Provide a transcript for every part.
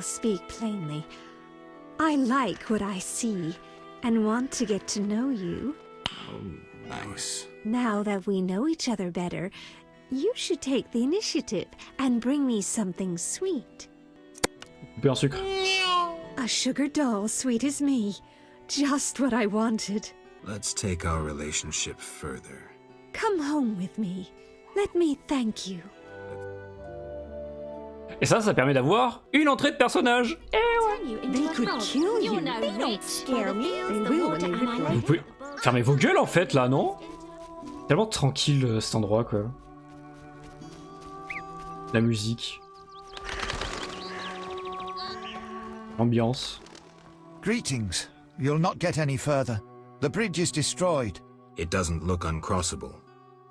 I'll speak plainly. I like what I see and want to get to know you. Nice. Now that we know each other better, you should take the initiative and bring me something sweet. Couper un sucre. A sugar doll sweet as me. Just what I wanted. Let's take our relationship further. Come home with me. Let me thank you. Et ça permet d'avoir une entrée de personnage. They could kill you. They don't scare me. They will when they rip Vous pouvez fermer vos gueules en fait là, non? Tellement tranquille cet endroit quoi. La musique. L'ambiance. Greetings. You'll not get any further. The bridge is destroyed. It doesn't look uncrossable.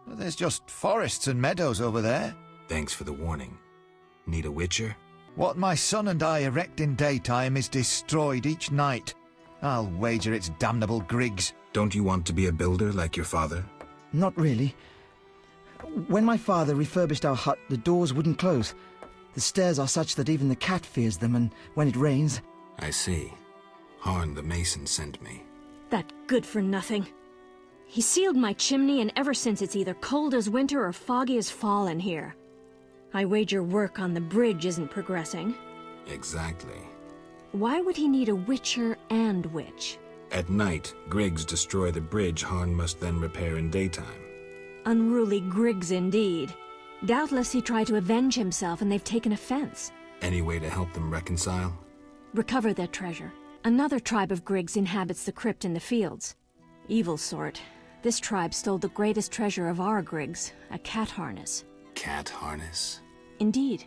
There's just forests and meadows over there. Thanks for the warning. Need a witcher? What my son and I erect in daytime is destroyed each night. I'll wager it's damnable Griggs. Don't you want to be a builder like your father? Not really. When my father refurbished our hut, the doors wouldn't close. The stairs are such that even the cat fears them, and when it rains... I see. Harn the mason sent me. That good-for-nothing. He sealed my chimney, and ever since it's either cold as winter or foggy as fall in here. I wager work on the bridge isn't progressing. Exactly. Why would he need a witcher and witch? At night, Griggs destroy the bridge Harn must then repair in daytime. Unruly Griggs indeed. Doubtless he tried to avenge himself and they've taken offense. Any way to help them reconcile? Recover their treasure. Another tribe of Griggs inhabits the crypt in the fields. Evil sort. This tribe stole the greatest treasure of our Griggs, a cat harness. Cat harness? Indeed.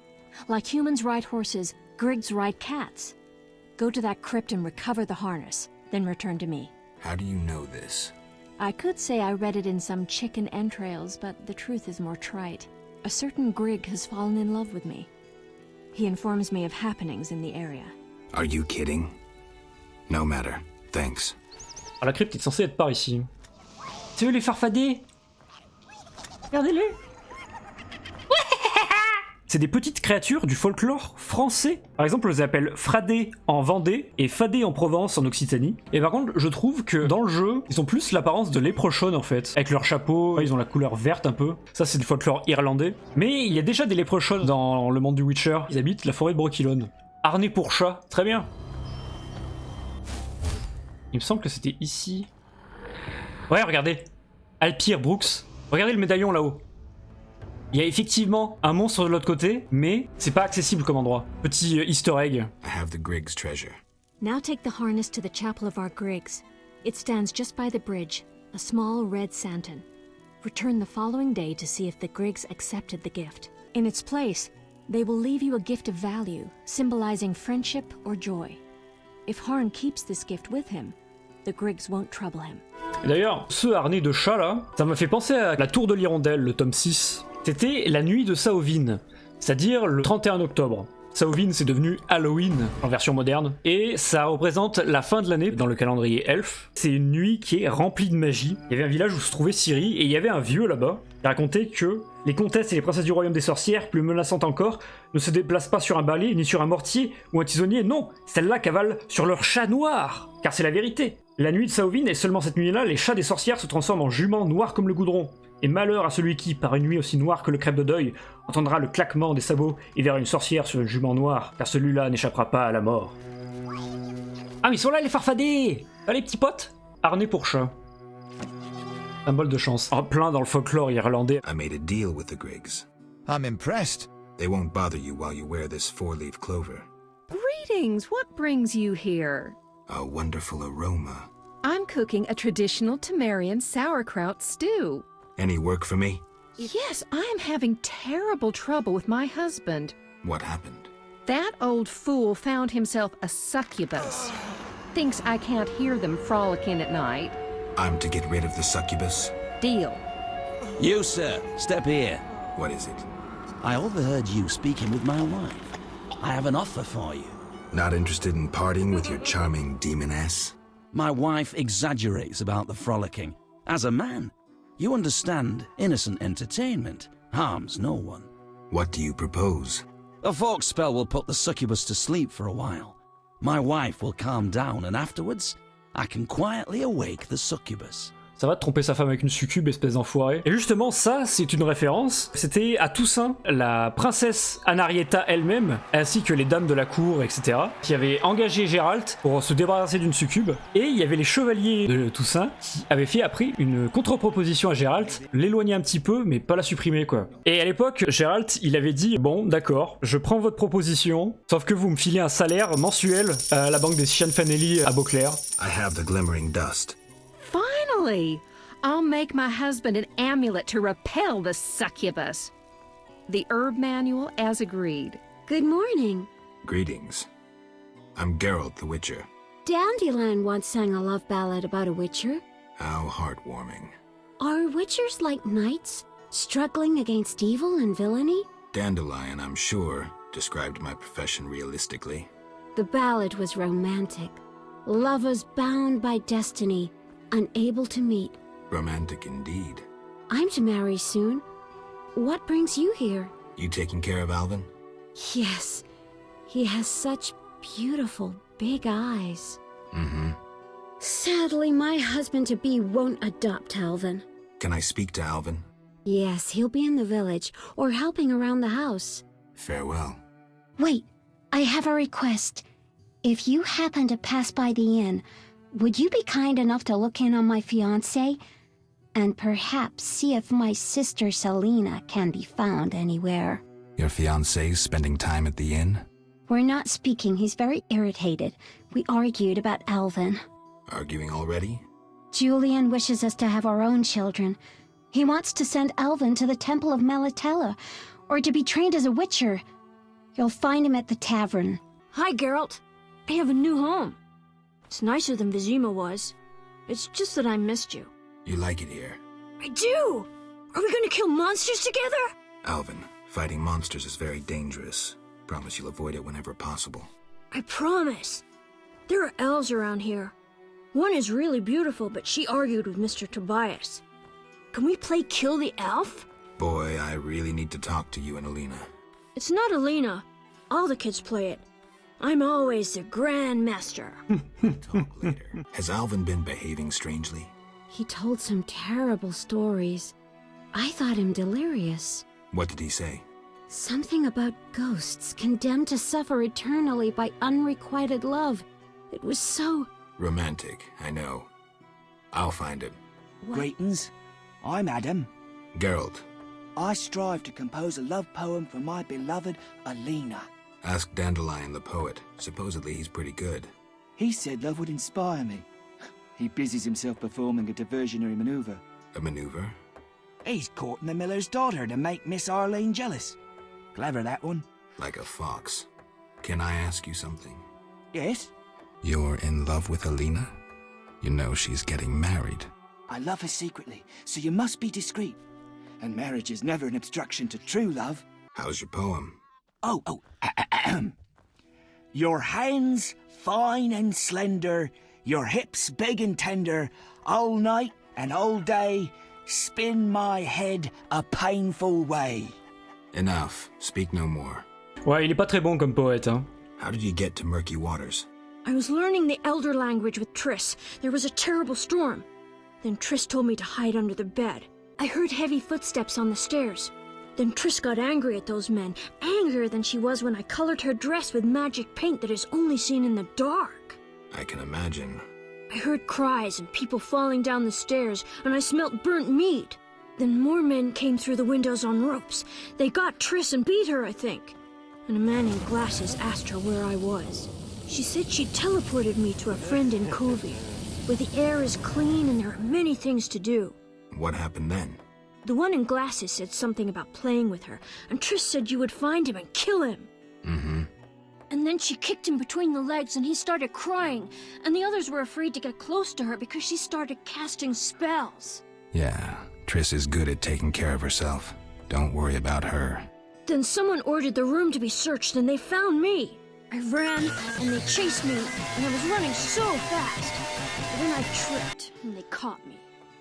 Like humans ride horses, Griggs ride cats. Go to that crypt and recover the harness, then return to me. How do you know this? I could say I read it in some chicken entrails, but the truth is more trite. A certain Grig has fallen in love with me. He informs me of happenings in the area. Are you kidding? No matter. Thanks. Ah, la crypte est censée être par ici. Tu veux les farfader? Regardez-les. C'est des petites créatures du folklore français. Par exemple, on les appelle Fradé en Vendée et Fadé en Provence en Occitanie. Et par contre, je trouve que dans le jeu, ils ont plus l'apparence de léprochaunes en fait. Avec leur chapeau, ils ont la couleur verte un peu. Ça, c'est du folklore irlandais. Mais il y a déjà des léprochaunes dans le monde du Witcher. Ils habitent la forêt de Brokilon. Harnais pour chat, très bien. Il me semble que c'était ici. Ouais, regardez. Alpire Brooks. Regardez le médaillon là-haut. Il y a effectivement un monstre de l'autre côté, mais c'est pas accessible comme endroit. Petit easter egg. I have the Griggs treasure. Now take the harness to the chapel of our Griggs. It stands just by the bridge, a small red santon. Return the following day to see if the Griggs accepted the gift. In its place, they will leave you a gift of value, symbolizing friendship or joy. If Harn keeps this gift with him, the Griggs won't trouble him. Et d'ailleurs, ce harnais de chat là, ça m'a fait penser à la Tour de l'Hirondelle, le tome 6. C'était la nuit de Samhain, c'est-à-dire le 31 octobre. Samhain, c'est devenu Halloween en version moderne, et ça représente la fin de l'année dans le calendrier elfe. C'est une nuit qui est remplie de magie. Il y avait un village où se trouvait Ciri, et il y avait un vieux là-bas qui racontait que les comtesses et les princesses du royaume des sorcières, plus menaçantes encore, ne se déplacent pas sur un balai, ni sur un mortier ou un tisonnier, non, celles-là cavalent sur leur chat noir, car c'est la vérité. La nuit de Samhain, et seulement cette nuit-là, les chats des sorcières se transforment en juments noirs comme le goudron. Et malheur à celui qui, par une nuit aussi noire que le crêpe de deuil, entendra le claquement des sabots et verra une sorcière sur une jument noire, car celui-là n'échappera pas à la mort. Ah mais ils sont là les farfadés! Ah les petits potes! Harnais pour chat. Symbole de chance. En plein dans le folklore irlandais. I made a deal with the Griggs. I'm impressed. They won't bother you while you wear this four-leaf clover. Greetings! What brings you here? A wonderful aroma. I'm cooking a traditional Temerian sauerkraut stew. Any work for me? Yes, I'm having terrible trouble with my husband. What happened? That old fool found himself a succubus. Thinks I can't hear them frolicking at night. I'm to get rid of the succubus? Deal. You, sir, step here. What is it? I overheard you speaking with my wife. I have an offer for you. Not interested in parting with your charming demoness? My wife exaggerates about the frolicking. As a man, you understand innocent entertainment harms no one. What do you propose? A fog spell will put the succubus to sleep for a while. My wife will calm down, and afterwards, I can quietly awake the succubus. Ça va de tromper sa femme avec une succube, espèce d'enfoiré. Et justement, ça, c'est une référence. C'était à Toussaint, la princesse Anarietta elle-même, ainsi que les dames de la cour, etc., qui avaient engagé Geralt pour se débarrasser d'une succube. Et il y avait les chevaliers de Toussaint qui avaient fait après une contre-proposition à Geralt, l'éloigner un petit peu, mais pas la supprimer, quoi. Et à l'époque, Geralt, il avait dit « Bon, d'accord, je prends votre proposition, sauf que vous me filez un salaire mensuel à la banque des Cianfanelli à Beauclair. » I have the glimmering dust. Finally! I'll make my husband an amulet to repel the succubus. The herb manual as agreed. Good morning. Greetings. I'm Geralt the Witcher. Dandelion once sang a love ballad about a witcher. How heartwarming. Are witchers like knights, struggling against evil and villainy? Dandelion, I'm sure, described my profession realistically. The ballad was romantic. Lovers bound by destiny, unable to meet. Romantic indeed. I'm to marry soon. What brings you here? You taking care of Alvin? Yes. He has such beautiful big eyes. Mm-hmm. Sadly, my husband-to-be won't adopt Alvin. Can I speak to Alvin? Yes, he'll be in the village, or helping around the house. Farewell. Wait, I have a request. If you happen to pass by the inn, would you be kind enough to look in on my fiancé? And perhaps see if my sister Selena can be found anywhere. Your fiancé's spending time at the inn? We're not speaking. He's very irritated. We argued about Alvin. Arguing already? Julian wishes us to have our own children. He wants to send Alvin to the Temple of Melitella, or to be trained as a witcher. You'll find him at the tavern. Hi, Geralt. I have a new home. It's nicer than Vizima was. It's just that I missed you. You like it here? I do! Are we gonna kill monsters together? Alvin, fighting monsters is very dangerous. Promise you'll avoid it whenever possible. I promise. There are elves around here. One is really beautiful, but she argued with Mr. Tobias. Can we play Kill the Elf? Boy, I really need to talk to you and Alina. It's not Alina. All the kids play it. I'm always the Grand Master. Talk later. Has Alvin been behaving strangely? He told some terrible stories. I thought him delirious. What did he say? Something about ghosts condemned to suffer eternally by unrequited love. It was so... Romantic, I know. I'll find him. What? Greetings. I'm Adam. Geralt, I strive to compose a love poem for my beloved Alina. ask Dandelion the poet. Supposedly he's pretty good. He said love would inspire me. He busies himself performing a diversionary maneuver. A maneuver? He's courting the miller's daughter to make Miss Arlene jealous. Clever, that one. Like a fox. Can I ask you something? Yes? You're in love with Alina? You know she's getting married. I love her secretly, so you must be discreet. And marriage is never an obstruction to true love. How's your poem? Your hands fine and slender, your hips big and tender, all night and all day, spin my head a painful way. Enough. Speak no more. Ouais, il est pas très bon comme poète, hein. How did you get to Murky Waters? I was learning the Elder language with Triss. There was a terrible storm. Then Triss told me to hide under the bed. I heard heavy footsteps on the stairs. Then Triss got angry at those men, angrier than she was when I colored her dress with magic paint that is only seen in the dark. I can imagine. I heard cries and people falling down the stairs, and I smelt burnt meat. Then more men came through the windows on ropes. They got Triss and beat her, I think. And a man in glasses asked her where I was. She said she'd teleported me to a friend in Kovir, where the air is clean and there are many things to do. What happened then? The one in glasses said something about playing with her, and Triss said you would find him and kill him. Mm-hmm. And then she kicked him between the legs and he started crying, and the others were afraid to get close to her because she started casting spells. Yeah, Triss is good at taking care of herself. Don't worry about her. Then someone ordered the room to be searched and they found me. I ran and they chased me and I was running so fast. But then I tripped and they caught me.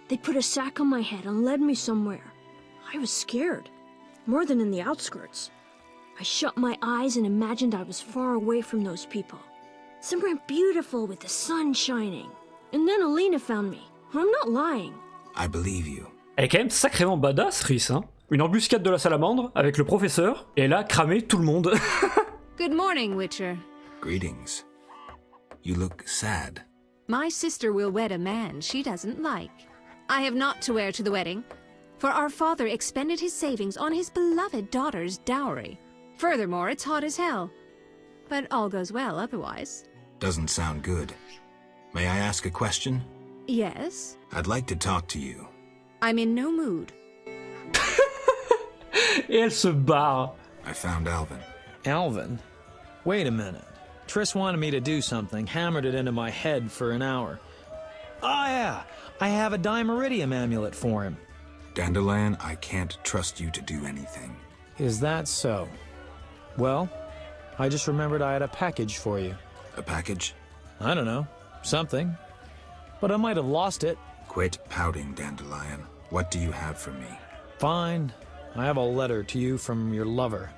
They put a sack on my head and led me somewhere. I was scared, more than in the outskirts. I shut my eyes and imagined I was far away from those people. Somewhere beautiful with the sun shining. And then Alina found me. I'm not lying. I believe you. Elle est quand même sacrément badass, Rhys, hein. Une embuscade de la salamandre avec le professeur, et elle a cramé tout le monde. Good morning, Witcher. Greetings. You look sad. My sister will wed a man she doesn't like. I have naught to wear to the wedding, for our father expended his savings on his beloved daughter's dowry. Furthermore, it's hot as hell. But all goes well otherwise. Doesn't sound good. May I ask a question? Yes? I'd like to talk to you. I'm in no mood. Et elle se barre. I found Alvin. Alvin? Wait a minute. Triss wanted me to do something, hammered it into my head for an hour. Oh yeah, I have a Dimeridium amulet for him. Dandelion, I can't trust you to do anything. Is that so? Well, I just remembered I had a package for you. A package? I don't know. Something. But I might have lost it. Quit pouting, Dandelion. What do you have for me? Fine. I have a letter to you from your lover.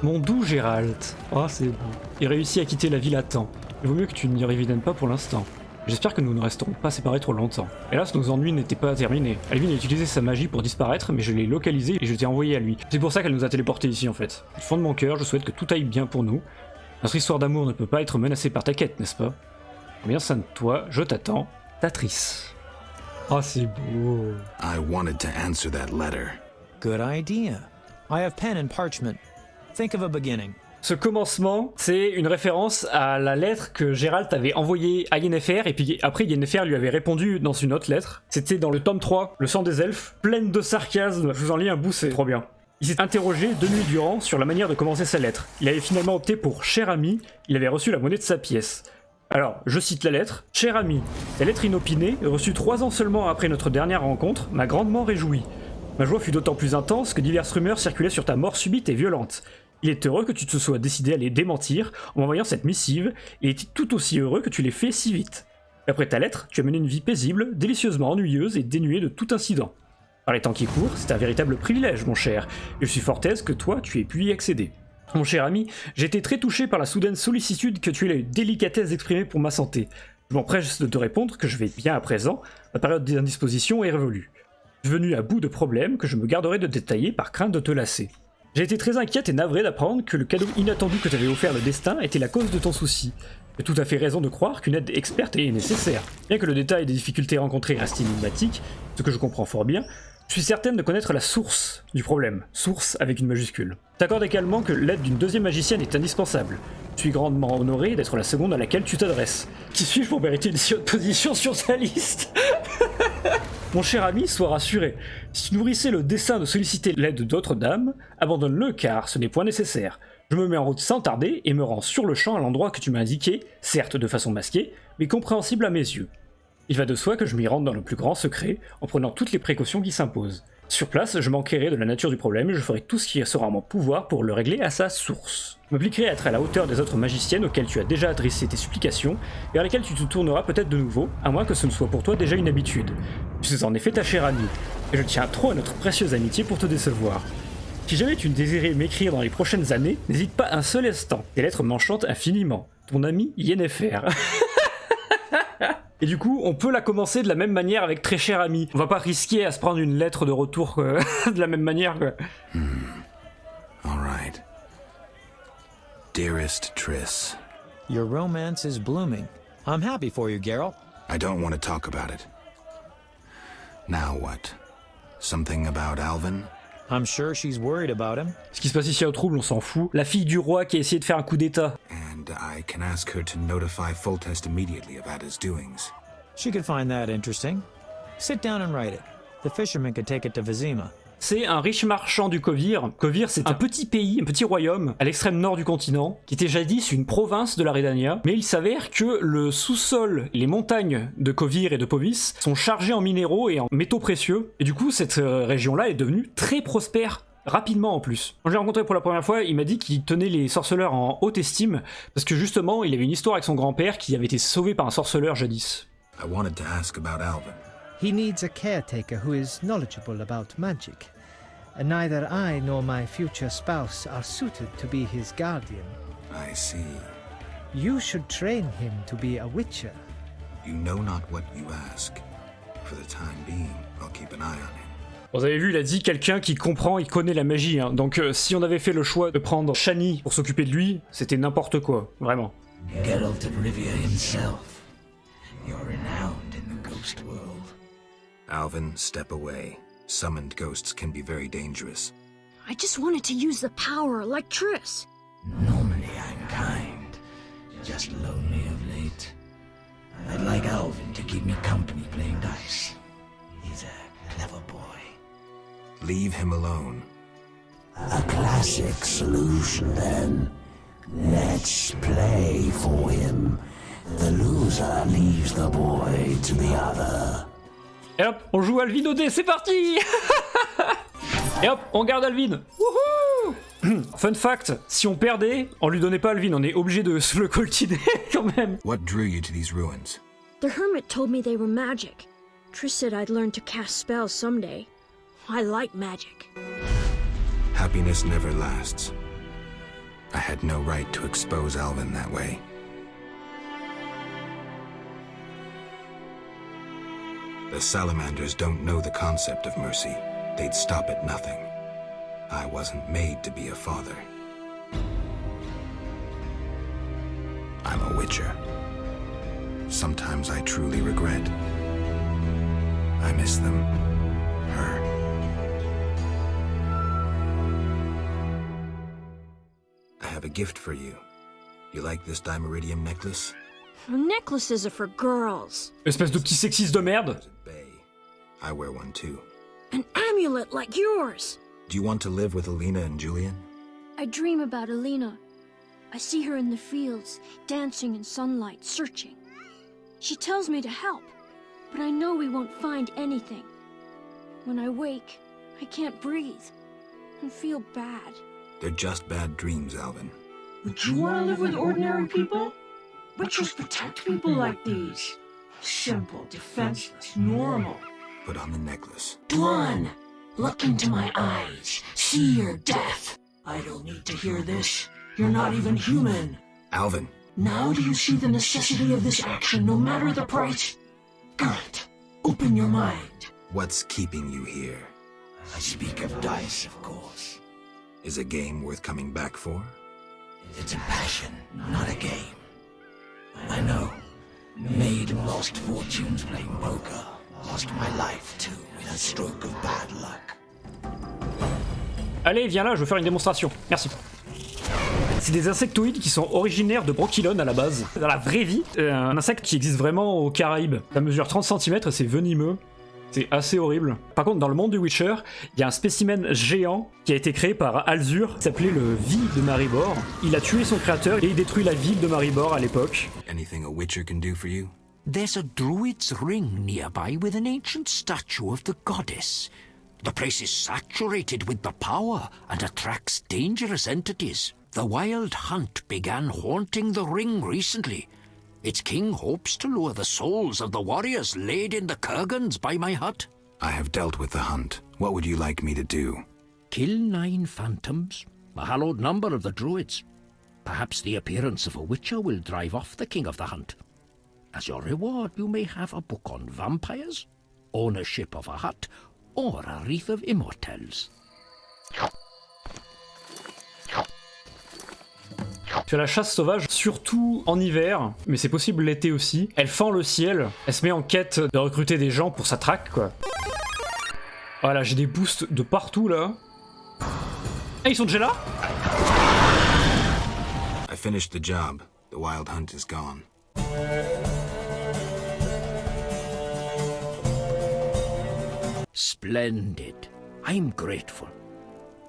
Mon doux Gérald. Oh, c'est beau. Il réussit à quitter la ville à temps. Il vaut mieux que tu n'y reviennes pas pour l'instant. J'espère que nous ne resterons pas séparés trop longtemps. Hélas, nos ennuis n'étaient pas terminés. Alvin a utilisé sa magie pour disparaître, mais je l'ai localisé et je t'ai envoyé à lui. C'est pour ça qu'elle nous a téléportés ici en fait. Du fond de mon cœur, je souhaite que tout aille bien pour nous. Notre histoire d'amour ne peut pas être menacée par ta quête, n'est-ce pas? Bien sain de toi, je t'attends, ta Triss. Oh, c'est beau. I wanted to answer that letter. Good idea. I have pen and parchment. Think of a beginning. Ce commencement, c'est une référence à la lettre que Gérald avait envoyée à Yennefer, et puis après Yennefer lui avait répondu dans une autre lettre. C'était dans le tome 3, Le sang des elfes, pleine de sarcasme. Je vous en lis un bout, c'est trop bien. Il s'est interrogé 2 nuits durant sur la manière de commencer sa lettre. Il avait finalement opté pour « Cher ami », il avait reçu la monnaie de sa pièce. Alors, je cite la lettre. « Cher ami, la lettre inopinée, reçue 3 ans seulement après notre dernière rencontre, m'a grandement réjoui. Ma joie fut d'autant plus intense que diverses rumeurs circulaient sur ta mort subite et violente. Il est heureux que tu te sois décidé à les démentir en m'envoyant cette missive, et il est tout aussi heureux que tu l'aies fait si vite. Après ta lettre, tu as mené une vie paisible, délicieusement ennuyeuse et dénuée de tout incident. Par les temps qui courent, c'est un véritable privilège, mon cher, et je suis fort aise que toi, tu aies pu y accéder. Mon cher ami, j'ai été très touché par la soudaine sollicitude que tu aies la délicatesse d'exprimer pour ma santé. Je m'empresse de te répondre que je vais bien à présent, ma période d'indisposition est révolue. Je suis venu à bout de problèmes que je me garderai de détailler par crainte de te lasser. J'ai été très inquiète et navrée d'apprendre que le cadeau inattendu que t'avait offert le destin était la cause de ton souci. J'ai tout à fait raison de croire qu'une aide experte est nécessaire. Bien que le détail des difficultés rencontrées reste énigmatique, ce que je comprends fort bien, je suis certaine de connaître la source du problème, source avec une majuscule. T'accordes également que l'aide d'une deuxième magicienne est indispensable. Je suis grandement honoré d'être la seconde à laquelle tu t'adresses. Qui suis-je pour mériter une si haute position sur ta liste? Mon cher ami, sois rassuré. Si tu nourrissais le dessein de solliciter l'aide d'autres dames, abandonne-le car ce n'est point nécessaire. Je me mets en route sans tarder et me rends sur le champ à l'endroit que tu m'as indiqué, certes de façon masquée, mais compréhensible à mes yeux. Il va de soi que je m'y rende dans le plus grand secret, en prenant toutes les précautions qui s'imposent. Sur place, je m'enquérerai de la nature du problème et je ferai tout ce qui sera en mon pouvoir pour le régler à sa source. Je m'appliquerai à être à la hauteur des autres magiciennes auxquelles tu as déjà adressé tes supplications, vers lesquelles tu te tourneras peut-être de nouveau, à moins que ce ne soit pour toi déjà une habitude. Je suis en effet ta chère amie, et je tiens trop à notre précieuse amitié pour te décevoir. Si jamais tu désirais m'écrire dans les prochaines années, n'hésite pas un seul instant, tes lettres m'enchantent infiniment. Ton ami Yennefer. Et du coup, on peut la commencer de la même manière avec très cher ami. On va pas risquer à se prendre une lettre de retour de la même manière. All right. Dearest Triss. Your romance is blooming. I'm happy for you, Geralt. I don't want to talk about it. Now what? Something about Alvin? I'm sure she's worried about him. Ce qui se passe ici au trouble, on s'en fout. La fille du roi qui a essayé de faire un coup d'état. And I can ask her to notify Foltest immediately of Ada's doings. She could find that interesting. Sit down and write it. The fisherman could take it to Vizima. C'est un riche marchand du Kovir. Kovir, c'est un petit pays, un petit royaume à l'extrême nord du continent, qui était jadis une province de la Redania, mais il s'avère que le sous-sol, les montagnes de Kovir et de Povis sont chargées en minéraux et en métaux précieux, et du coup cette région-là est devenue très prospère, rapidement en plus. Quand je l'ai rencontré pour la première fois, il m'a dit qu'il tenait les sorceleurs en haute estime, parce que justement, il avait une histoire avec son grand-père qui avait été sauvé par un sorceleur jadis. I wanted to ask about Alvin. He needs a caretaker who is knowledgeable about magic. and neither I nor my future spouse are suited to be his guardian. I see. You should train him to be a witcher. You know not what you ask. For the time being, I'll keep an eye on him. Vous avez vu, il a dit quelqu'un qui comprend, il connaît la magie. Hein. Donc si on avait fait le choix de prendre Shani pour s'occuper de lui, c'était n'importe quoi, vraiment. Geralt of Rivia himself. You're renowned in the ghost world. Alvin, step away. Summoned ghosts can be very dangerous. I just wanted to use the power like Triss. Normally I'm kind, just lonely of late. I'd like Alvin to keep me company playing dice. He's a clever boy. Leave him alone. A classic solution, then. Let's play for him. The loser leaves the boy to the other. Et hop, on joue Alvin au dé, c'est parti. Et hop, on garde Alvin. Wouhou. Fun fact, si on perdait, on lui donnait pas Alvin, on est obligé de se le coltiner quand même. What drew you to these ruins? The hermit told me they were magic. Triss said I'd learn to cast spells someday. I like magic. Happiness never lasts. I had no right to expose Alvin that way. The salamanders don't know the concept of mercy. They'd stop at nothing. I wasn't made to be a father. I'm a witcher. Sometimes I truly regret. I miss them. Her. I have a gift for you. You like this Dimeridium necklace? Necklaces are for girls. Espèce de petit sexiste de merde. I wear one too. An amulet like yours. Do you want to live with Alina and Julian? I dream about Alina. I see her in the fields, dancing in sunlight, searching. She tells me to help, but I know we won't find anything. When I wake, I can't breathe and feel bad. They're just bad dreams, Alvin. Would you want to live with ordinary people? Witchers protect people like these. Simple, defenseless, normal. Put on the necklace. Dwan, look into my eyes. See your death. I don't need to hear this. You're not even human. Alvin. Now do you see the necessity of this action, no matter the price? Geralt, open your mind. What's keeping you here? I speak of dice, of course. Is a game worth coming back for? It's a passion, not a game. I know. Made and lost fortunes playing poker. Lost my life, too, in a stroke of bad luck. Allez, viens là, je veux faire une démonstration. Merci. C'est des insectoïdes qui sont originaires de Brokilon à la base. Dans la vraie vie, un insecte qui existe vraiment aux Caraïbes. Ça mesure 30 cm et c'est venimeux. C'est assez horrible. Par contre, dans le monde du Witcher, il y a un spécimen géant qui a été créé par Alzur, qui s'appelait le Vie de Maribor. Il a tué son créateur et il détruit la ville de Maribor à l'époque. Anything a Witcher can do for you? There's a druid's ring nearby with an ancient statue of the goddess. The place is saturated with the power and attracts dangerous entities. The Wild Hunt began haunting the ring recently. Its king hopes to lure the souls of the warriors laid in the kurgans by my hut. I have dealt with the hunt. What would you like me to do? Kill 9 phantoms, a hallowed number of the druids. Perhaps the appearance of a witcher will drive off the king of the hunt. As your reward, you may have a book on vampires, ownership of a hut, or a wreath of immortelles. Tu fais la chasse sauvage, surtout en hiver, mais c'est possible l'été aussi. Elle fend le ciel, elle se met en quête de recruter des gens pour sa traque, quoi. Voilà, j'ai des boosts de partout, là. Ah, ils sont déjà là? I finished the job. The Wild Hunt is gone. Splendid. I'm grateful.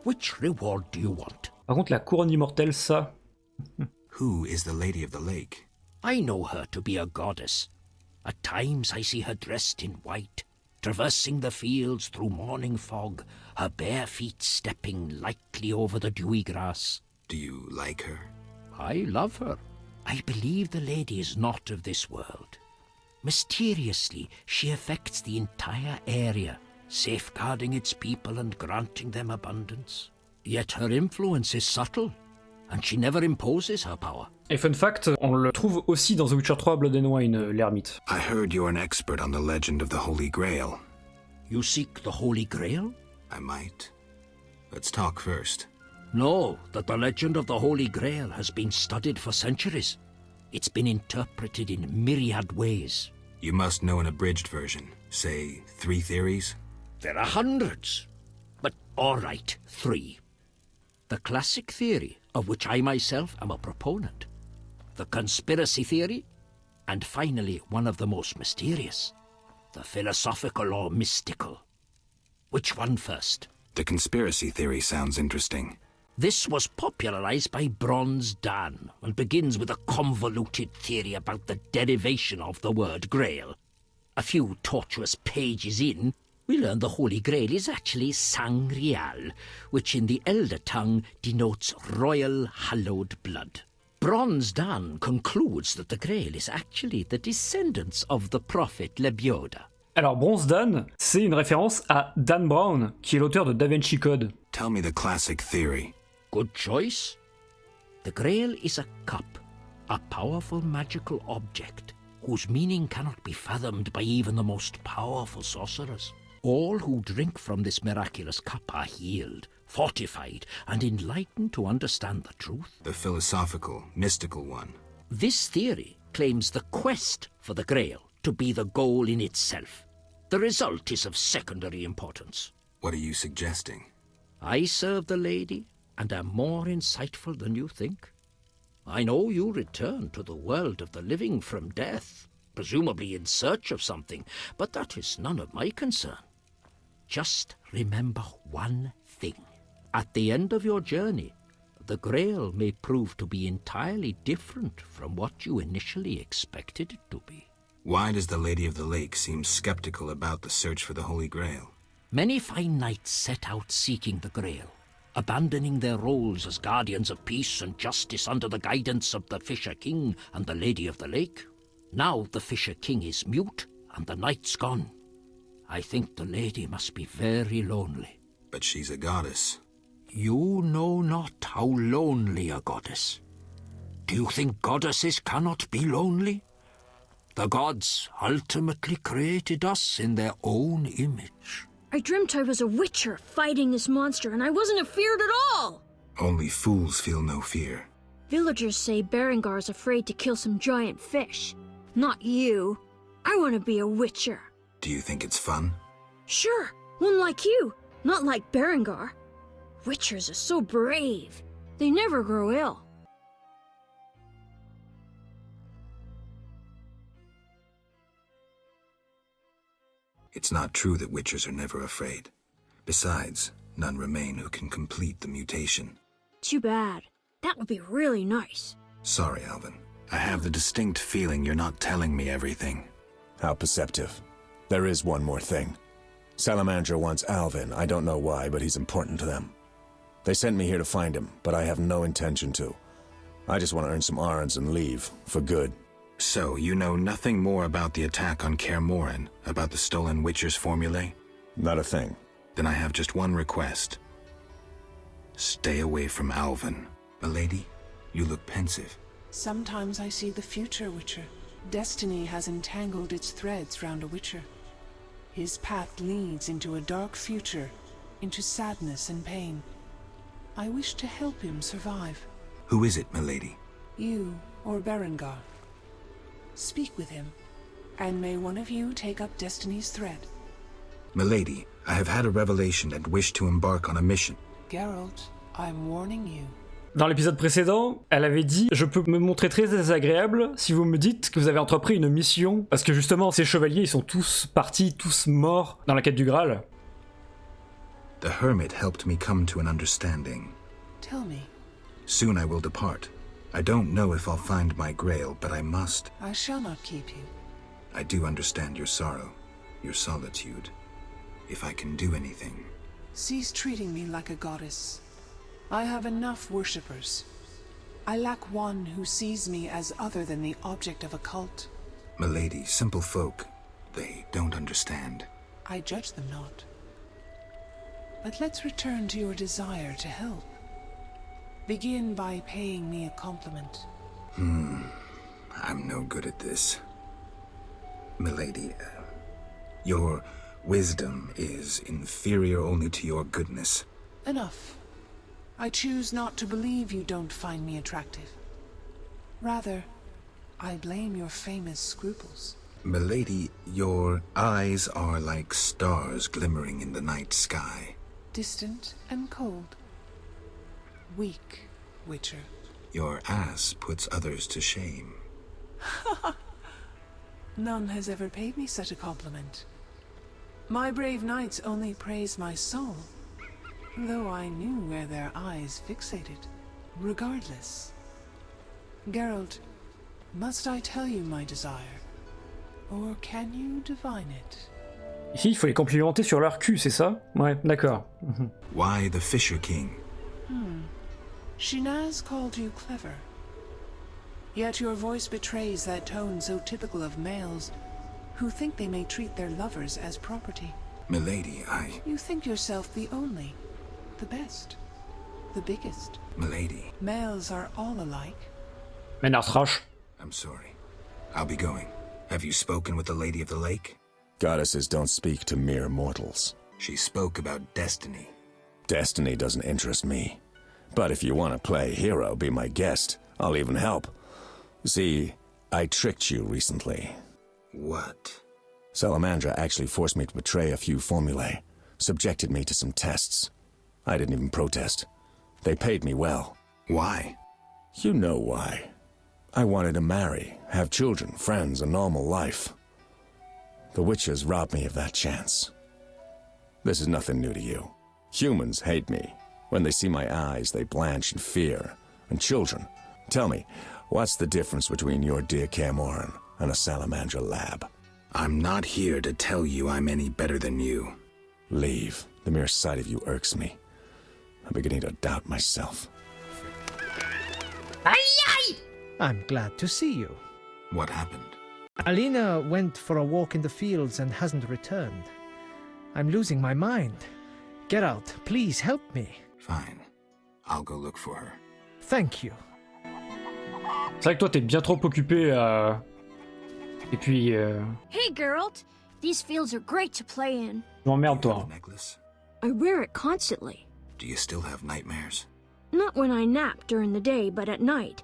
Which reward do you want? Par contre, la couronne immortelle, ça... Who is the Lady of the Lake? I know her to be a goddess. At times I see her dressed in white, traversing the fields through morning fog, her bare feet stepping lightly over the dewy grass. Do you like her? I love her. I believe the lady is not of this world. Mysteriously, she affects the entire area, safeguarding its people and granting them abundance. Yet her influence is subtle, and she never imposes her power. Et fun fact, on le trouve aussi dans The Witcher 3 Blood and Wine, l'ermite. I heard you're an expert on the legend of the Holy Grail. You seek the Holy Grail? I might. Let's talk first. Know that the legend of the Holy Grail has been studied for centuries. It's been interpreted in myriad ways. You must know an abridged version. Say, 3 theories? There are hundreds. But all right, 3. The classic theory, of which I myself am a proponent. The conspiracy theory. And finally, one of the most mysterious. The philosophical or mystical. Which one first? The conspiracy theory sounds interesting. This was popularized by Bronze Dan and begins with a convoluted theory about the derivation of the word Grail. A few tortuous pages in, we learn the Holy Grail is actually Sangreal, which in the Elder tongue denotes royal hallowed blood. Bronze Dan concludes that the Grail is actually the descendants of the prophet Lebioda. Alors Bronze Dan, c'est une référence à Dan Brown, qui est l'auteur de Da Vinci Code. Tell me the classic theory. Good choice. The Grail is a cup, a powerful magical object, whose meaning cannot be fathomed by even the most powerful sorcerers. All who drink from this miraculous cup are healed, fortified, and enlightened to understand the truth. The philosophical, mystical one. This theory claims the quest for the Grail to be the goal in itself. The result is of secondary importance. What are you suggesting? I serve the lady and am more insightful than you think. I know you return to the world of the living from death, presumably in search of something, but that is none of my concern. Just remember one thing. At the end of your journey, the Grail may prove to be entirely different from what you initially expected it to be. Why does the Lady of the Lake seem skeptical about the search for the Holy Grail? Many fine knights set out seeking the Grail, abandoning their roles as guardians of peace and justice under the guidance of the Fisher King and the Lady of the Lake. Now the Fisher King is mute and the knight's gone. I think the lady must be very lonely. But she's a goddess. You know not how lonely a goddess. Do you think goddesses cannot be lonely? The gods ultimately created us in their own image. I dreamt I was a witcher fighting this monster, and I wasn't afeard at all! Only fools feel no fear. Villagers say Berengar's afraid to kill some giant fish. Not you. I want to be a witcher. Do you think it's fun? Sure, one like you, not like Berengar. Witchers are so brave. They never grow ill. It's not true that witchers are never afraid. Besides, none remain who can complete the mutation. Too bad. That would be really nice. Sorry, Alvin. I have the distinct feeling you're not telling me everything. How perceptive. There is one more thing. Salamander wants Alvin. I don't know why, but he's important to them. They sent me here to find him, but I have no intention to. I just want to earn some Arons and leave, for good. So, you know nothing more about the attack on Kaer Morhen, about the stolen Witcher's formulae? Not a thing. Then I have just one request. Stay away from Alvin. Milady, you look pensive. Sometimes I see the future, Witcher. Destiny has entangled its threads round a Witcher. His path leads into a dark future, into sadness and pain. I wish to help him survive. Who is it, Milady? You or Berengar. Speak with him, and may one of you take up Destiny's thread. Milady, I have had a revelation and wish to embark on a mission. Geralt, I'm warning you. Dans l'épisode précédent, elle avait dit « Je peux me montrer très désagréable si vous me dites que vous avez entrepris une mission. » Parce que justement, ces chevaliers, ils sont tous partis, tous morts dans la quête du Graal. The hermit helped me come to an understanding. Tell me. Soon I will depart. I don't know if I'll find my Grail, but I must. I shall not keep you. I do understand your sorrow, your solitude. If I can do anything... Cease treating me like a goddess. I have enough worshippers. I lack one who sees me as other than the object of a cult. Milady, simple folk, they don't understand. I judge them not. But let's return to your desire to help. Begin by paying me a compliment. I'm no good at this. Milady, your wisdom is inferior only to your goodness. Enough. I choose not to believe you don't find me attractive. Rather, I blame your famous scruples. Milady, your eyes are like stars glimmering in the night sky. Distant and cold. Weak, Witcher. Your ass puts others to shame. None has ever paid me such a compliment. My brave knights only praise my soul, though I knew where their eyes fixated. Regardless. Geralt, must I tell you my desire? Or can you divine it? Ici, il faut les complimenter sur leur cul, c'est ça? Ouais, d'accord. Why the Fisher King? Shinaz called you clever. Yet your voice betrays that tone so typical of males who think they may treat their lovers as property. Milady, You think yourself the only, the best, the biggest. Milady. Males are all alike. Menarthrash. I'm sorry. I'll be going. Have you spoken with the Lady of the Lake? Goddesses don't speak to mere mortals. She spoke about destiny. Destiny doesn't interest me. But if you want to play hero, be my guest. I'll even help. See, I tricked you recently. What? Salamandra actually forced me to betray a few formulae, subjected me to some tests. I didn't even protest. They paid me well. Why? You know why. I wanted to marry, have children, friends, a normal life. The Witchers robbed me of that chance. This is nothing new to you. Humans hate me. When they see my eyes, they blanch in fear. And children, tell me, what's the difference between your dear Kaer Morhen and a Salamandra lab? I'm not here to tell you I'm any better than you. Leave. The mere sight of you irks me. I'm beginning to doubt myself. I'm glad to see you. What happened? Alina went for a walk in the fields and hasn't returned. I'm losing my mind. Geralt, please help me. Fine. I'll go look for her. Thank you. C'est vrai que toi, t'es bien trop occupé à... Et puis... Hey, Geralt. These fields are great to play in. Je m'emmerde, toi. Necklace? I wear it constantly. Do you still have nightmares? Not when I nap during the day, but at night.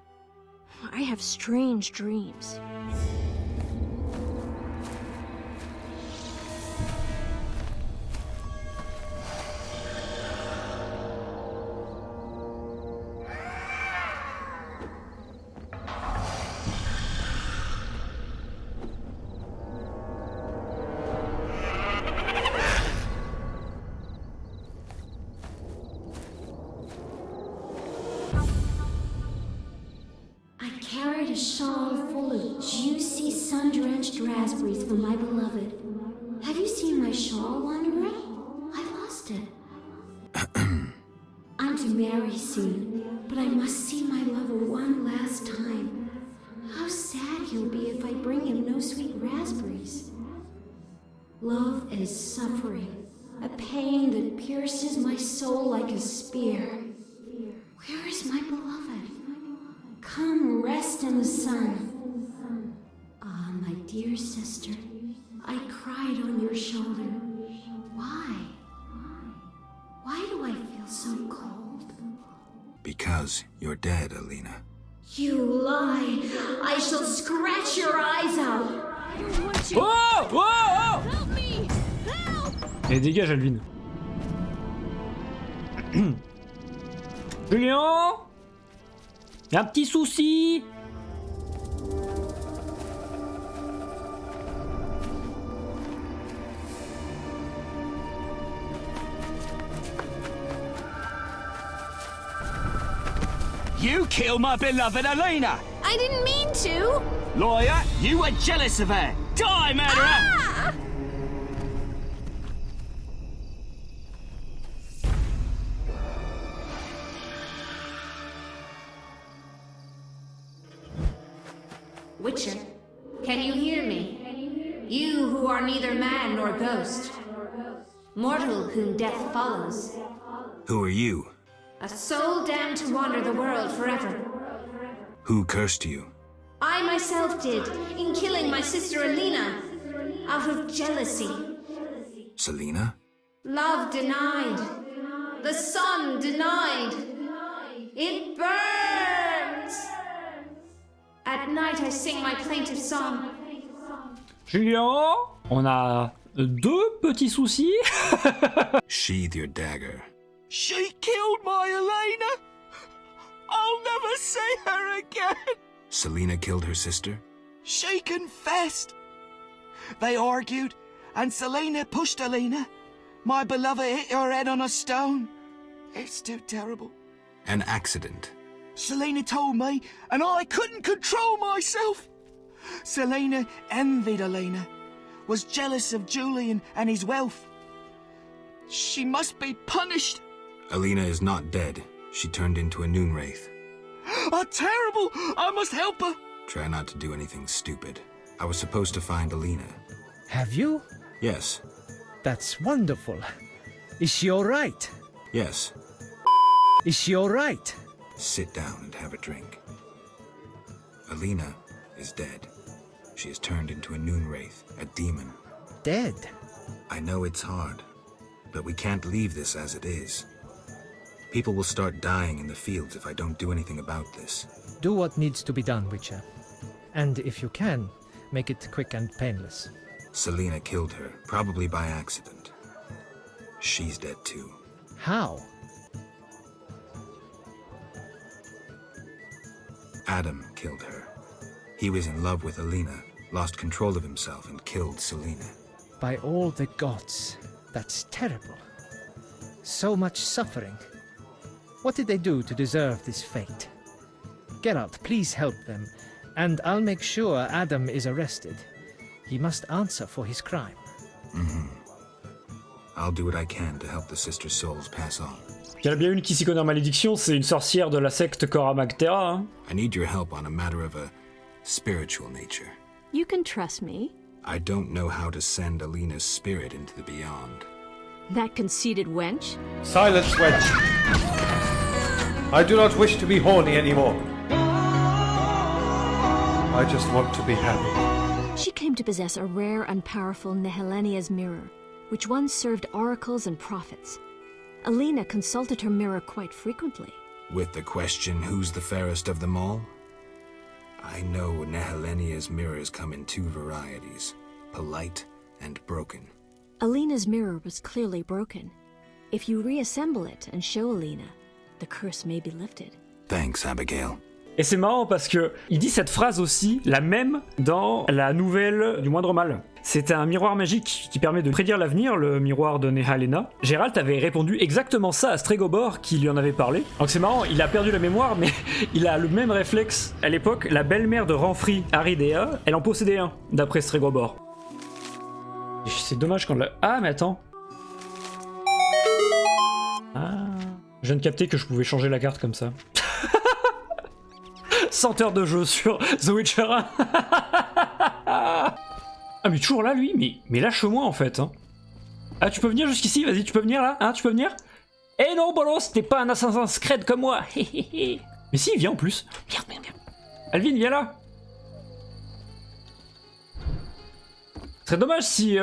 I have strange dreams. A shawl full of juicy, sun-drenched raspberries for my beloved. Have you seen my shawl, Wanderer? I lost it. I'm to marry soon, but I must see my lover one last time. How sad he'll be if I bring him no sweet raspberries. Love is suffering, a pain that pierces my soul like a spear. Where is my beloved? Come rest in the sun. Ah, my dear sister, I cried on your shoulder. Why? Why do I feel so cold? Because you're dead, Alina. You lie! I shall scratch your eyes out! I don't want to. Oh! Oh! Oh! Help me! Help! Et dégage, Alvin. Julien? Y'a un petit souci? You killed my beloved Alina! I didn't mean to! Lawyer, you were jealous of her! Die, murderer! Ah! Witcher, can you hear me? You who are neither man nor ghost. mortal whom death follows. Who are you? A soul damned to wander the world forever. Who cursed you? I myself did, in killing my sister Alina, out of jealousy. Selena? Love denied. The sun denied. It burns! At night I sing my plaintive song. Julien, on a 2 petits soucis. Sheathe your dagger. She killed my Elena! I'll never see her again! Selena killed her sister? She confessed. They argued, and Selena pushed Elena. My beloved hit her head on a stone. It's too terrible. An accident. Selena told me, and I couldn't control myself. Selena envied Elena, was jealous of Julian and his wealth. She must be punished. Alina is not dead. She turned into a noon wraith. Terrible! I must help her. Try not to do anything stupid. I was supposed to find Alina. Have you? Yes. That's wonderful. Is she all right? Yes. Is she all right? Sit down and have a drink. Alina is dead. She has turned into a noon wraith, a demon. Dead? I know it's hard, but we can't leave this as it is. People will start dying in the fields if I don't do anything about this. Do what needs to be done, Witcher. And if you can, make it quick and painless. Selena killed her, probably by accident. She's dead too. How? Adam killed her. He was in love with Alina, lost control of himself and killed Selena. By all the gods, that's terrible. So much suffering. What did they do to deserve this fate? Geralt, please help them, and I'll make sure Adam is arrested. He must answer for his crime. I'll do what I can to help the sister souls pass on. Il y en a bien une qui s'y connaît en malédiction, c'est une sorcière de la secte Cora Magtera. Hein. I need your help on a matter of a spiritual nature. You can trust me. I don't know how to send Alina's spirit into the beyond. That conceited wench? Silence, wench! I do not wish to be horny anymore. I just want to be happy. She came to possess a rare and powerful Nehelenia's mirror, which once served oracles and prophets. Alina consulted her mirror quite frequently. With the question, who's the fairest of them all? I know Nehelenia's mirrors come in 2 varieties, polite and broken. Alina's mirror was clearly broken. If you reassemble it and show Alina, the curse may be lifted. Thanks, Abigail. Et c'est marrant parce que il dit cette phrase aussi, la même dans la nouvelle du Moindre Mal. C'est un miroir magique qui permet de prédire l'avenir, le miroir de Nehalena. Geralt avait répondu exactement ça à Stregobor qui lui en avait parlé. Donc c'est marrant, il a perdu la mémoire, mais il a le même réflexe. À l'époque, la belle-mère de Ranfri, Aridea, elle en possédait un, d'après Stregobor. C'est dommage quand la... Ah, mais attends. Ah... Je viens de capter que je pouvais changer la carte comme ça. 100 heures de jeu sur The Witcher 1. Ah mais toujours là lui, mais lâche-moi en fait. Hein. Ah tu peux venir jusqu'ici, vas-y tu peux venir là, hein tu peux venir. Eh non bolos, t'es pas un Assassin's Creed comme moi. Mais si, viens en plus. Viens. Alvin, viens là. Ce serait dommage si...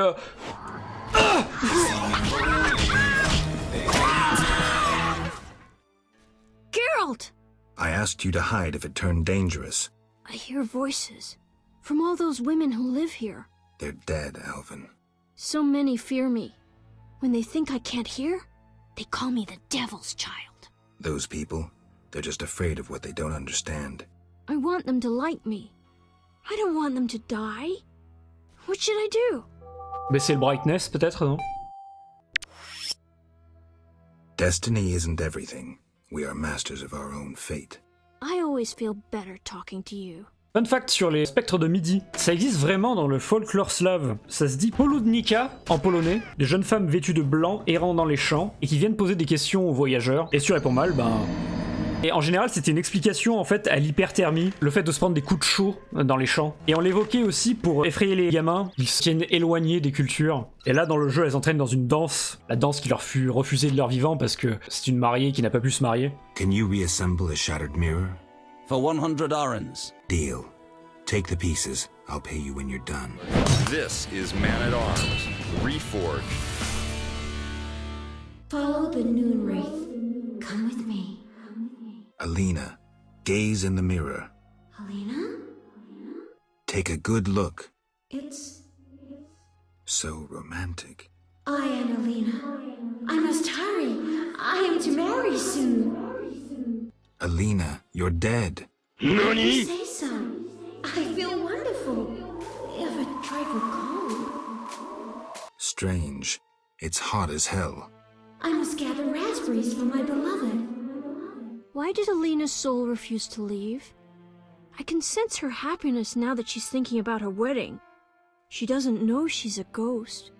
Geralt! I asked you to hide if it turned dangerous. I hear voices from all those women who live here. They're dead, Alvin. So many fear me. When they think I can't hear, they call me the Devil's Child. Those people, they're just afraid of what they don't understand. I want them to like me. I don't want them to die. What should I do? Baisser le brightness peut-être, non? Destiny isn't everything. We are masters of our own fate. I always feel better talking to you. Fun fact sur les spectres de midi, ça existe vraiment dans le folklore slave. Ça se dit poludnika en polonais, des jeunes femmes vêtues de blanc errant dans les champs et qui viennent poser des questions aux voyageurs. Et si tu réponds mal, ben Et en général, c'était une explication en fait à l'hyperthermie, le fait de se prendre des coups de chaud dans les champs. Et on l'évoquait aussi pour effrayer les gamins, ils se tiennent éloignés des cultures. Et là, dans le jeu, elles entraînent dans une danse, la danse qui leur fut refusée de leur vivant parce que c'est une mariée qui n'a pas pu se marier. Can you reassemble a shattered mirror? For 100 orens. Deal. Take the pieces. I'll pay you when you're done. This is Man-at-Arms, Reforged. Follow the Noon Wraith. Come with me. Alina, gaze in the mirror. Alina? Take a good look. It's... So romantic. I am Alina. I must hurry. I am to marry soon. Alina, you're dead. You say so. I feel wonderful. If a trifle cold. Strange. It's hot as hell. I must gather raspberries for my beloved. Why did Alina's soul refuse to leave? I can sense her happiness now that she's thinking about her wedding. She doesn't know she's a ghost.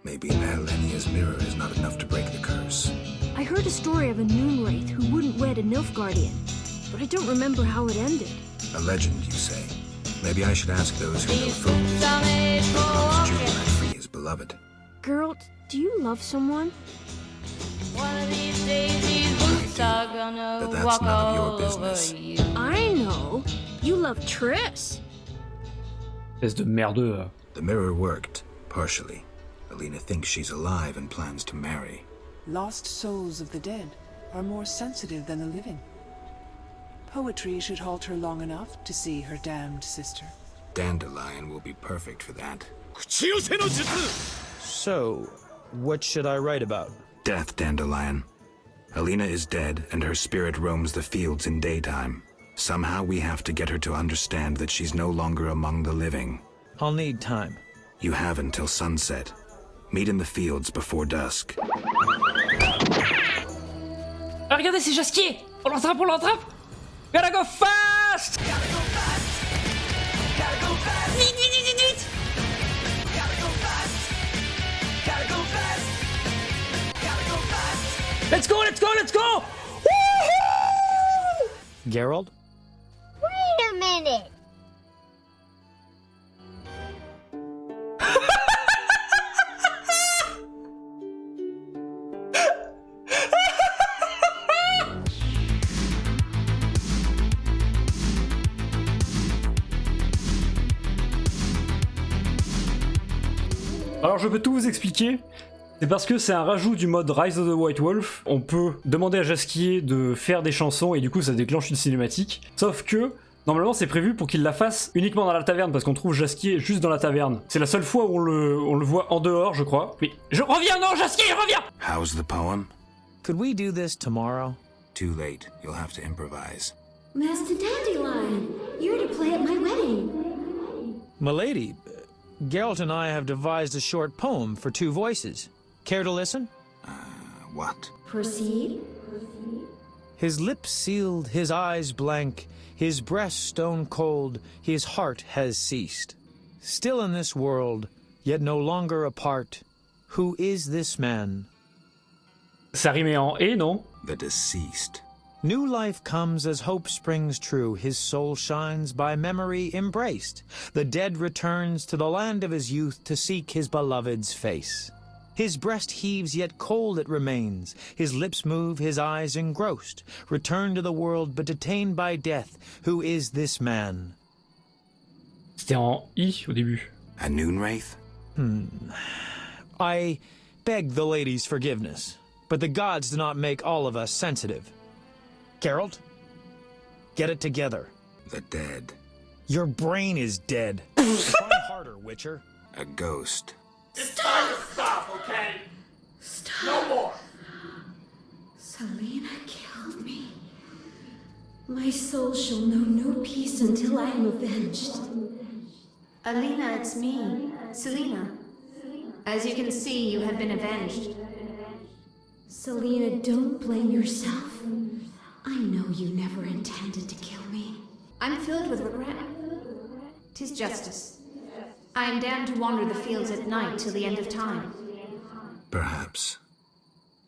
Maybe Nehelenia's mirror is not enough to break the curse. I heard a story of a Noon Wraith who wouldn't wed a Nilfgaardian, but I don't remember how it ended. A legend, you say? Maybe I should ask those who know folks. Promise Jubilant free his beloved. Geralt, do you love someone? One of these days these boots are gonna But that's walk none of your all business. over you. I know. You love Triss. Espèce de merdeux. The mirror worked, partially. Alina thinks she's alive and plans to marry. Lost souls of the dead are more sensitive than the living. Poetry should halt her long enough to see her damned sister. Dandelion will be perfect for that. So, what should I write about? Death, Dandelion. Alina is dead, and her spirit roams the fields in daytime. Somehow we have to get her to understand that she's no longer among the living. I'll need time. You have until sunset. Meet in the fields before dusk. Ah, regardez, c'est Jasquier! On l'attrape, on l'attrape! Gotta go fast! Vite, vite, vite, vite! Let's go, let's go, let's go! Woohoo! Geralt? Wait a minute. Alors je peux tout vous expliquer. C'est parce que c'est un rajout du mode Rise of the White Wolf. On peut demander à Jasquier de faire des chansons et du coup ça déclenche une cinématique. Sauf que normalement c'est prévu pour qu'il la fasse uniquement dans la taverne parce qu'on trouve Jasquier juste dans la taverne. C'est la seule fois où on le voit en dehors, je crois. Mais je reviens, non, Jasquier, je reviens! How's the poem? Could we do this tomorrow? Too late. You'll have to improvise. Master Dandelion, you're to play at my wedding. Milady, Geralt and I have devised a short poem for 2 voices. Care to listen? What? Proceed. His lips sealed, his eyes blank, his breast stone cold, his heart has ceased. Still in this world, yet no longer apart. Who is this man? Ça rimait en et, non? The deceased. New life comes as hope springs true. His soul shines by memory embraced. The dead returns to the land of his youth to seek his beloved's face. His breast heaves, yet cold it remains. His lips move, his eyes engrossed. Returned to the world, but detained by death. Who is this man? C'était en I au début. A Noon Wraith? I beg the lady's forgiveness, but the gods do not make all of us sensitive. Geralt, get it together. The dead. Your brain is dead. Try harder, Witcher. A ghost. It's time to stop, okay? Stop. No more. Selena killed me. My soul shall know no peace until I am avenged. Alina, it's me, Selena. As you can see, you have been avenged. Selena, don't blame yourself. I know you never intended to kill me. I'm filled with regret. 'Tis justice. I am damned to wander the fields at night till the end of time. Perhaps.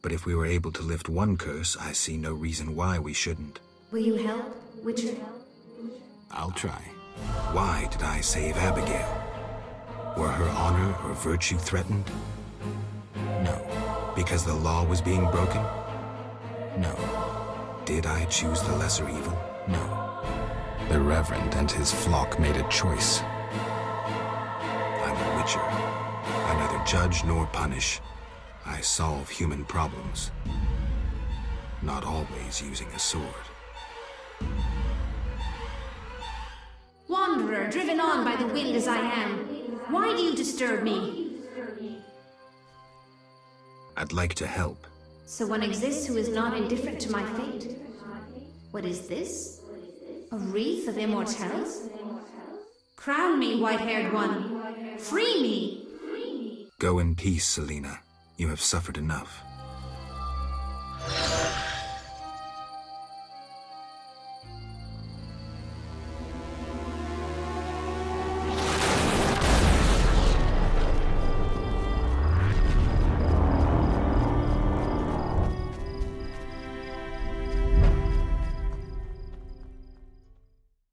But if we were able to lift one curse, I see no reason why we shouldn't. Will you help, Witcher? I'll try. Why did I save Abigail? Were her honor or virtue threatened? No. Because the law was being broken? No. Did I choose the lesser evil? No. The Reverend and his flock made a choice. I'm a Witcher. I neither judge nor punish. I solve human problems. Not always using a sword. Wanderer, driven on by the wind as I am, why do you disturb me? I'd like to help. So one exists who is not indifferent to my fate. What is this? A wreath of immortelles? Crown me, white-haired one. Free me! Go in peace, Selena. You have suffered enough.